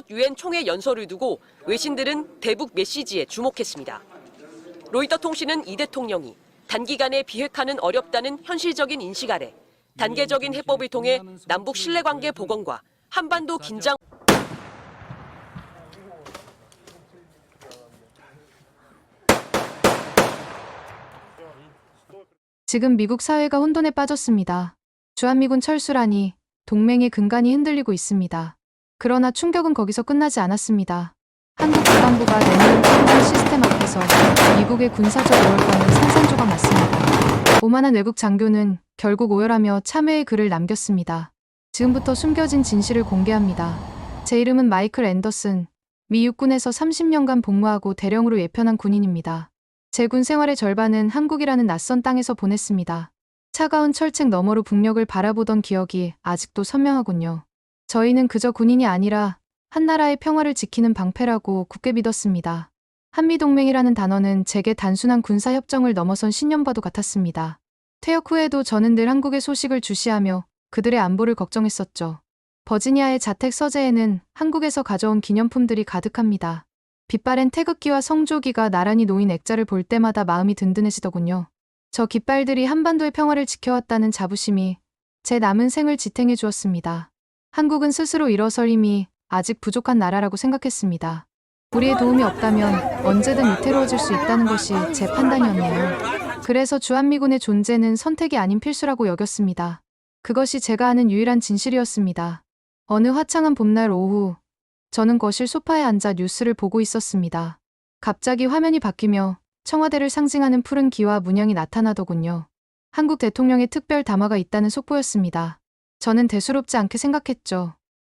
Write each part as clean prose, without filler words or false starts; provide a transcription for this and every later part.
유엔 총회 연설을 두고 외신들은 대북 메시지에 주목했습니다. 로이터 통신은 이 대통령이 단기간에 비핵화는 어렵다는 현실적인 인식 아래 단계적인 해법을 통해 남북 신뢰관계 복원과 한반도 긴장 지금 미국 사회가 혼돈에 빠졌습니다. 주한미군 철수라니 동맹의 근간이 흔들리고 있습니다. 그러나 충격은 거기서 끝나지 않았습니다. 한국 국방부가 내놓은 첨단 시스템 앞에서 미국의 군사적 우월감은 산산조각 났습니다. 오만한 외국 장교는 결국 오열하며 참회의 글을 남겼습니다. 지금부터 숨겨진 진실을 공개합니다. 제 이름은 마이클 앤더슨, 미 육군에서 30년간 복무하고 대령으로 예편한 군인입니다. 제 군 생활의 절반은 한국이라는 낯선 땅에서 보냈습니다. 차가운 철책 너머로 북녘을 바라보던 기억이 아직도 선명하군요. 저희는 그저 군인이 아니라 한나라의 평화를 지키는 방패라고 굳게 믿었습니다. 한미동맹이라는 단어는 제게 단순한 군사협정을 넘어선 신념과도 같았습니다. 퇴역 후에도 저는 늘 한국의 소식을 주시하며 그들의 안보를 걱정했었죠. 버지니아의 자택 서재에는 한국에서 가져온 기념품들이 가득합니다. 빛바랜 태극기와 성조기가 나란히 놓인 액자를 볼 때마다 마음이 든든해지더군요. 저 깃발들이 한반도의 평화를 지켜왔다는 자부심이 제 남은 생을 지탱해 주었습니다. 한국은 스스로 일어설 힘이 아직 부족한 나라라고 생각했습니다. 우리의 도움이 없다면 언제든 위태로워질 수 있다는 것이 제 판단이었네요. 그래서 주한미군의 존재는 선택이 아닌 필수라고 여겼습니다. 그것이 제가 아는 유일한 진실이었습니다. 어느 화창한 봄날 오후, 저는 거실 소파에 앉아 뉴스를 보고 있었습니다. 갑자기 화면이 바뀌며 청와대를 상징하는 푸른 기와 문양이 나타나더군요. 한국 대통령의 특별 담화가 있다는 속보였습니다. 저는 대수롭지 않게 생각했죠.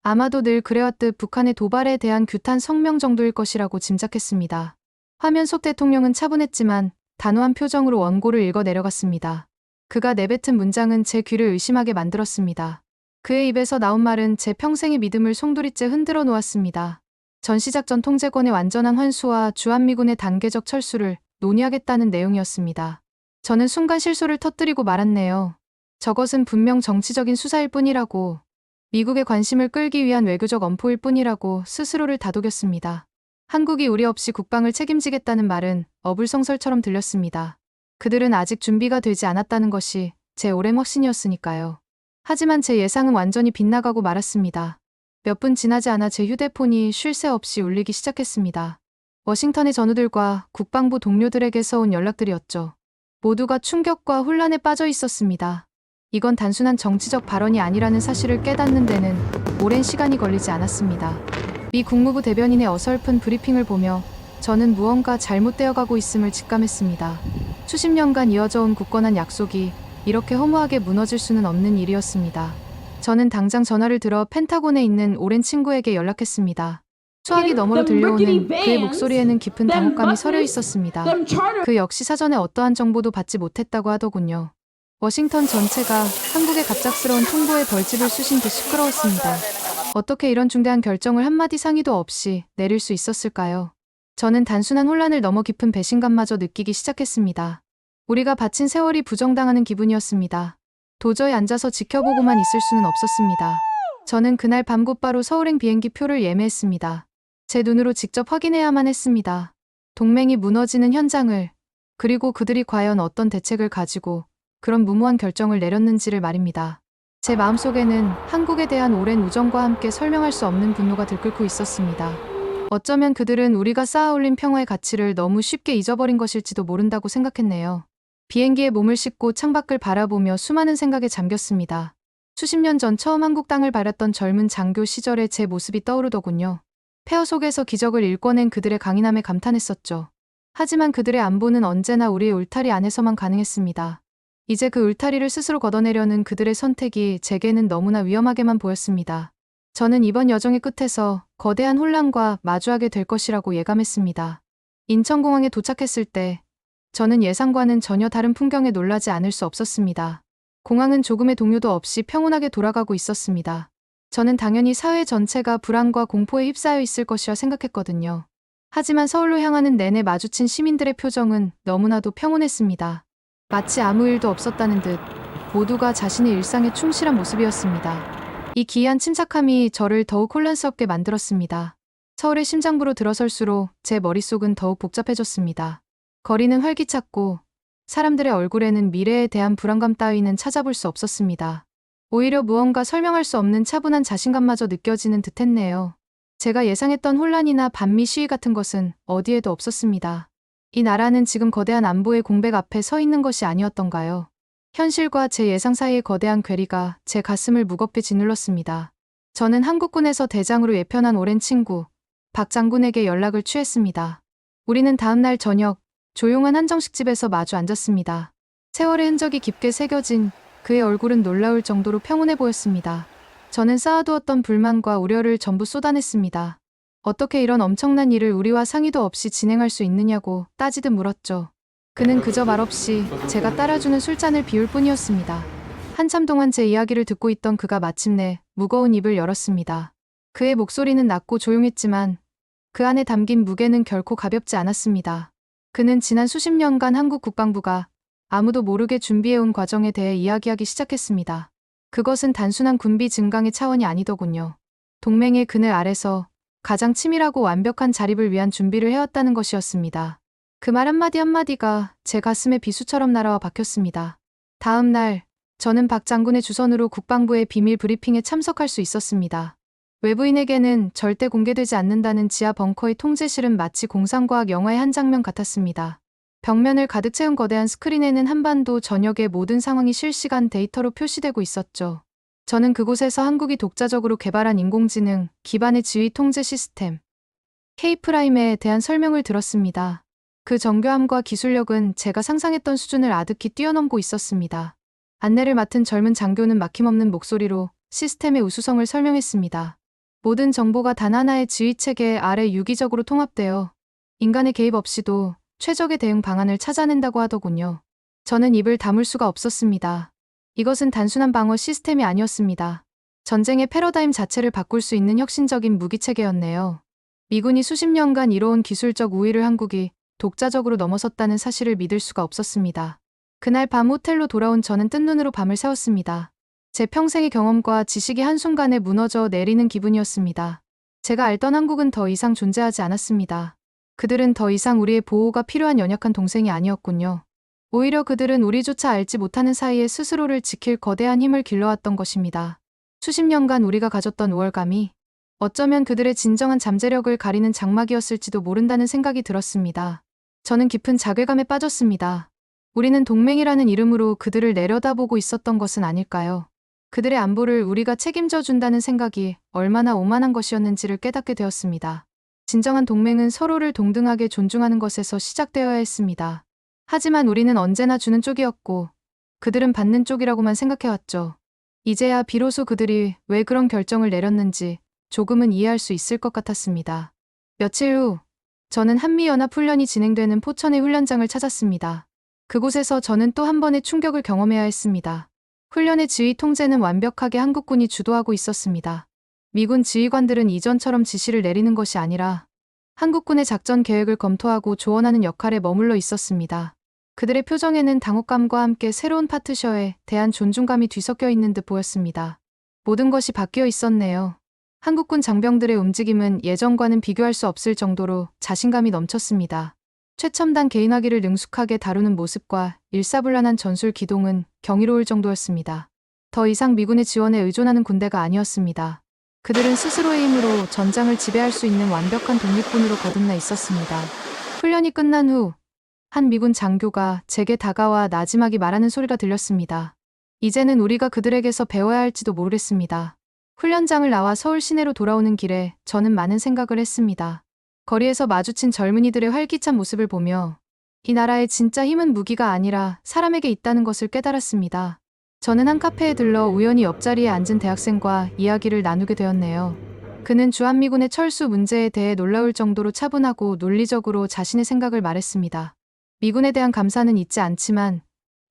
아마도 늘 그래왔듯 북한의 도발에 대한 규탄 성명 정도일 것이라고 짐작했습니다. 화면 속 대통령은 차분했지만 단호한 표정으로 원고를 읽어 내려갔습니다. 그가 내뱉은 문장은 제 귀를 의심하게 만들었습니다. 그의 입에서 나온 말은 제 평생의 믿음을 송두리째 흔들어 놓았습니다. 전시작전 통제권의 완전한 환수와 주한미군의 단계적 철수를 논의하겠다는 내용이었습니다. 저는 순간 실소를 터뜨리고 말았네요. 저것은 분명 정치적인 수사일 뿐이라고, 미국의 관심을 끌기 위한 외교적 엄포일 뿐이라고 스스로를 다독였습니다. 한국이 우리 없이 국방을 책임지겠다는 말은 어불성설처럼 들렸습니다. 그들은 아직 준비가 되지 않았다는 것이 제 오랜 확신이었으니까요. 하지만 제 예상은 완전히 빗나가고 말았습니다. 몇 분 지나지 않아 제 휴대폰이 쉴 새 없이 울리기 시작했습니다. 워싱턴의 전우들과 국방부 동료들에게서 온 연락들이었죠. 모두가 충격과 혼란에 빠져 있었습니다. 이건 단순한 정치적 발언이 아니라는 사실을 깨닫는 데는 오랜 시간이 걸리지 않았습니다. 미 국무부 대변인의 어설픈 브리핑을 보며 저는 무언가 잘못되어 가고 있음을 직감했습니다. 수십 년간 이어져온 굳건한 약속이 이렇게 허무하게 무너질 수는 없는 일이었습니다. 저는 당장 전화를 들어 펜타곤에 있는 오랜 친구에게 연락했습니다. 수화기 너머로 들려오는 그의 목소리에는 깊은 당혹감이 서려 있었습니다. 그 역시 사전에 어떠한 정보도 받지 못했다고 하더군요. 워싱턴 전체가 한국의 갑작스러운 통보에 벌집을 쑤신 듯 시끄러웠습니다. 어떻게 이런 중대한 결정을 한마디 상의도 없이 내릴 수 있었을까요? 저는 단순한 혼란을 넘어 깊은 배신감마저 느끼기 시작했습니다. 우리가 바친 세월이 부정당하는 기분이었습니다. 도저히 앉아서 지켜보고만 있을 수는 없었습니다. 저는 그날 밤 곧바로 서울행 비행기 표를 예매했습니다. 제 눈으로 직접 확인해야만 했습니다. 동맹이 무너지는 현장을, 그리고 그들이 과연 어떤 대책을 가지고 그런 무모한 결정을 내렸는지를 말입니다. 제 마음속에는 한국에 대한 오랜 우정과 함께 설명할 수 없는 분노가 들끓고 있었습니다. 어쩌면 그들은 우리가 쌓아올린 평화의 가치를 너무 쉽게 잊어버린 것일지도 모른다고 생각했네요. 비행기에 몸을 싣고 창밖을 바라보며 수많은 생각에 잠겼습니다. 수십 년 전 처음 한국 땅을 밟았던 젊은 장교 시절의 제 모습이 떠오르더군요. 폐허 속에서 기적을 일궈낸 그들의 강인함에 감탄했었죠. 하지만 그들의 안보는 언제나 우리의 울타리 안에서만 가능했습니다. 이제 그 울타리를 스스로 걷어내려는 그들의 선택이 제게는 너무나 위험하게만 보였습니다. 저는 이번 여정의 끝에서 거대한 혼란과 마주하게 될 것이라고 예감했습니다. 인천공항에 도착했을 때 저는 예상과는 전혀 다른 풍경에 놀라지 않을 수 없었습니다. 공항은 조금의 동요도 없이 평온하게 돌아가고 있었습니다. 저는 당연히 사회 전체가 불안과 공포에 휩싸여 있을 것이라 생각했거든요. 하지만 서울로 향하는 내내 마주친 시민들의 표정은 너무나도 평온했습니다. 마치 아무 일도 없었다는 듯 모두가 자신의 일상에 충실한 모습이었습니다. 이 기이한 침착함이 저를 더욱 혼란스럽게 만들었습니다. 서울의 심장부로 들어설수록 제 머릿속은 더욱 복잡해졌습니다. 거리는 활기찼고 사람들의 얼굴에는 미래에 대한 불안감 따위는 찾아볼 수 없었습니다. 오히려 무언가 설명할 수 없는 차분한 자신감마저 느껴지는 듯했네요. 제가 예상했던 혼란이나 반미 시위 같은 것은 어디에도 없었습니다. 이 나라는 지금 거대한 안보의 공백 앞에 서 있는 것이 아니었던가요? 현실과 제 예상 사이의 거대한 괴리가 제 가슴을 무겁게 짓눌렀습니다. 저는 한국군에서 대장으로 예편한 오랜 친구 박 장군에게 연락을 취했습니다. 우리는 다음 날 저녁 조용한 한정식집에서 마주 앉았습니다. 세월의 흔적이 깊게 새겨진 그의 얼굴은 놀라울 정도로 평온해 보였습니다. 저는 쌓아두었던 불만과 우려를 전부 쏟아냈습니다. 어떻게 이런 엄청난 일을 우리와 상의도 없이 진행할 수 있느냐고 따지듯 물었죠. 그는 그저 말없이 제가 따라주는 술잔을 비울 뿐이었습니다. 한참 동안 제 이야기를 듣고 있던 그가 마침내 무거운 입을 열었습니다. 그의 목소리는 낮고 조용했지만 그 안에 담긴 무게는 결코 가볍지 않았습니다. 그는 지난 수십 년간 한국 국방부가 아무도 모르게 준비해온 과정에 대해 이야기하기 시작했습니다. 그것은 단순한 군비 증강의 차원이 아니더군요. 동맹의 그늘 아래서 가장 치밀하고 완벽한 자립을 위한 준비를 해왔다는 것이었습니다. 그 말 한마디 한마디가 제 가슴에 비수처럼 날아와 박혔습니다. 다음 날 저는 박 장군의 주선으로 국방부의 비밀 브리핑에 참석할 수 있었습니다. 외부인에게는 절대 공개되지 않는다는 지하 벙커의 통제실은 마치 공상과학 영화의 한 장면 같았습니다. 벽면을 가득 채운 거대한 스크린에는 한반도 전역의 모든 상황이 실시간 데이터로 표시되고 있었죠. 저는 그곳에서 한국이 독자적으로 개발한 인공지능 기반의 지휘 통제 시스템 K-프라임에 대한 설명을 들었습니다. 그 정교함과 기술력은 제가 상상했던 수준을 아득히 뛰어넘고 있었습니다. 안내를 맡은 젊은 장교는 막힘없는 목소리로 시스템의 우수성을 설명했습니다. 모든 정보가 단 하나의 지휘체계 아래 유기적으로 통합되어 인간의 개입 없이도 최적의 대응 방안을 찾아낸다고 하더군요. 저는 입을 다물 수가 없었습니다. 이것은 단순한 방어 시스템이 아니었습니다. 전쟁의 패러다임 자체를 바꿀 수 있는 혁신적인 무기체계였네요. 미군이 수십 년간 이뤄온 기술적 우위를 한국이 독자적으로 넘어섰다는 사실을 믿을 수가 없었습니다. 그날 밤 호텔로 돌아온 저는 뜬 눈으로 밤을 새웠습니다. 제 평생의 경험과 지식이 한순간에 무너져 내리는 기분이었습니다. 제가 알던 한국은 더 이상 존재하지 않았습니다. 그들은 더 이상 우리의 보호가 필요한 연약한 동생이 아니었군요. 오히려 그들은 우리조차 알지 못하는 사이에 스스로를 지킬 거대한 힘을 길러왔던 것입니다. 수십 년간 우리가 가졌던 우월감이 어쩌면 그들의 진정한 잠재력을 가리는 장막이었을지도 모른다는 생각이 들었습니다. 저는 깊은 자괴감에 빠졌습니다. 우리는 동맹이라는 이름으로 그들을 내려다보고 있었던 것은 아닐까요? 그들의 안보를 우리가 책임져 준다는 생각이 얼마나 오만한 것이었는지를 깨닫게 되었습니다. 진정한 동맹은 서로를 동등하게 존중하는 것에서 시작되어야 했습니다. 하지만 우리는 언제나 주는 쪽이었고 그들은 받는 쪽이라고만 생각해왔죠. 이제야 비로소 그들이 왜 그런 결정을 내렸는지 조금은 이해할 수 있을 것 같았습니다. 며칠 후 저는 한미연합훈련이 진행되는 포천의 훈련장을 찾았습니다. 그곳에서 저는 또 한 번의 충격을 경험해야 했습니다. 훈련의 지휘 통제는 완벽하게 한국군이 주도하고 있었습니다. 미군 지휘관들은 이전처럼 지시를 내리는 것이 아니라 한국군의 작전 계획을 검토하고 조언하는 역할에 머물러 있었습니다. 그들의 표정에는 당혹감과 함께 새로운 파트셔에 대한 존중감이 뒤섞여 있는 듯 보였습니다. 모든 것이 바뀌어 있었네요. 한국군 장병들의 움직임은 예전과는 비교할 수 없을 정도로 자신감이 넘쳤습니다. 최첨단 개인화기를 능숙하게 다루는 모습과 일사불란한 전술 기동은 경이로울 정도였습니다. 더 이상 미군의 지원에 의존하는 군대가 아니었습니다. 그들은 스스로의 힘으로 전장을 지배할 수 있는 완벽한 독립군으로 거듭나 있었습니다. 훈련이 끝난 후 한 미군 장교가 제게 다가와 나지막이 말하는 소리가 들렸습니다. 이제는 우리가 그들에게서 배워야 할지도 모르겠습니다. 훈련장을 나와 서울 시내로 돌아오는 길에 저는 많은 생각을 했습니다. 거리에서 마주친 젊은이들의 활기찬 모습을 보며 이 나라의 진짜 힘은 무기가 아니라 사람에게 있다는 것을 깨달았습니다. 저는 한 카페에 들러 우연히 옆자리에 앉은 대학생과 이야기를 나누게 되었네요. 그는 주한미군의 철수 문제에 대해 놀라울 정도로 차분하고 논리적으로 자신의 생각을 말했습니다. 미군에 대한 감사는 잊지 않지만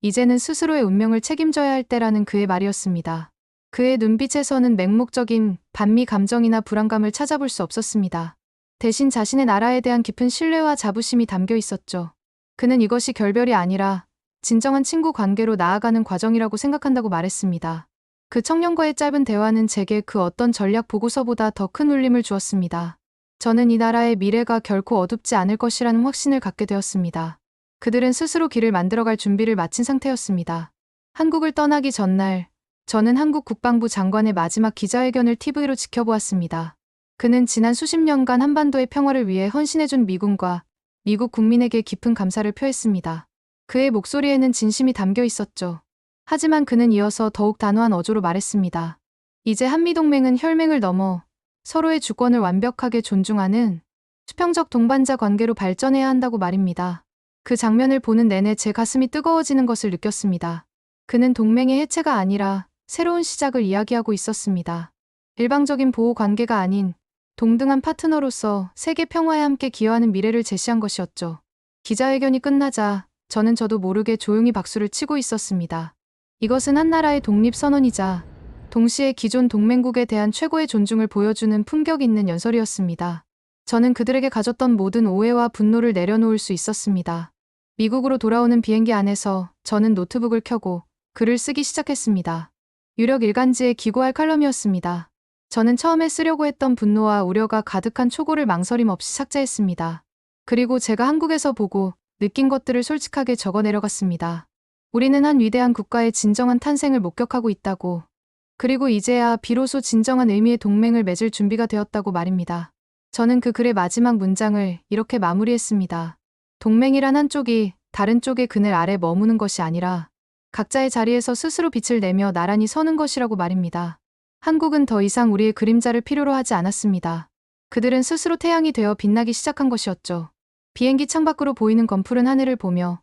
이제는 스스로의 운명을 책임져야 할 때라는 그의 말이었습니다. 그의 눈빛에서는 맹목적인 반미 감정이나 불안감을 찾아볼 수 없었습니다. 대신 자신의 나라에 대한 깊은 신뢰와 자부심이 담겨 있었죠. 그는 이것이 결별이 아니라 진정한 친구 관계로 나아가는 과정이라고 생각한다고 말했습니다. 그 청년과의 짧은 대화는 제게 그 어떤 전략 보고서보다 더 큰 울림을 주었습니다. 저는 이 나라의 미래가 결코 어둡지 않을 것이라는 확신을 갖게 되었습니다. 그들은 스스로 길을 만들어갈 준비를 마친 상태였습니다. 한국을 떠나기 전날, 저는 한국 국방부 장관의 마지막 기자회견을 TV로 지켜보았습니다. 그는 지난 수십 년간 한반도의 평화를 위해 헌신해준 미군과 미국 국민에게 깊은 감사를 표했습니다. 그의 목소리에는 진심이 담겨 있었죠. 하지만 그는 이어서 더욱 단호한 어조로 말했습니다. 이제 한미동맹은 혈맹을 넘어 서로의 주권을 완벽하게 존중하는 수평적 동반자 관계로 발전해야 한다고 말입니다. 그 장면을 보는 내내 제 가슴이 뜨거워지는 것을 느꼈습니다. 그는 동맹의 해체가 아니라 새로운 시작을 이야기하고 있었습니다. 일방적인 보호 관계가 아닌 동등한 파트너로서 세계 평화에 함께 기여하는 미래를 제시한 것이었죠. 기자회견이 끝나자 저도 모르게 조용히 박수를 치고 있었습니다. 이것은 한 나라의 독립선언이자 동시에 기존 동맹국에 대한 최고의 존중을 보여주는 품격 있는 연설이었습니다. 저는 그들에게 가졌던 모든 오해와 분노를 내려놓을 수 있었습니다. 미국으로 돌아오는 비행기 안에서 저는 노트북을 켜고 글을 쓰기 시작했습니다. 유력 일간지에 기고할 칼럼이었습니다. 저는 처음에 쓰려고 했던 분노와 우려가 가득한 초고를 망설임 없이 삭제했습니다. 그리고 제가 한국에서 보고 느낀 것들을 솔직하게 적어 내려갔습니다. 우리는 한 위대한 국가의 진정한 탄생을 목격하고 있다고, 그리고 이제야 비로소 진정한 의미의 동맹을 맺을 준비가 되었다고 말입니다. 저는 그 글의 마지막 문장을 이렇게 마무리했습니다. 동맹이란 한쪽이 다른 쪽의 그늘 아래 머무는 것이 아니라 각자의 자리에서 스스로 빛을 내며 나란히 서는 것이라고 말입니다. 한국은 더 이상 우리의 그림자를 필요로 하지 않았습니다. 그들은 스스로 태양이 되어 빛나기 시작한 것이었죠. 비행기 창밖으로 보이는 검푸른 하늘을 보며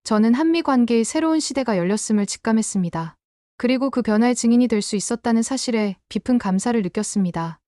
저는 한미 관계의 새로운 시대가 열렸음을 직감했습니다. 그리고 그 변화의 증인이 될 수 있었다는 사실에 깊은 감사를 느꼈습니다.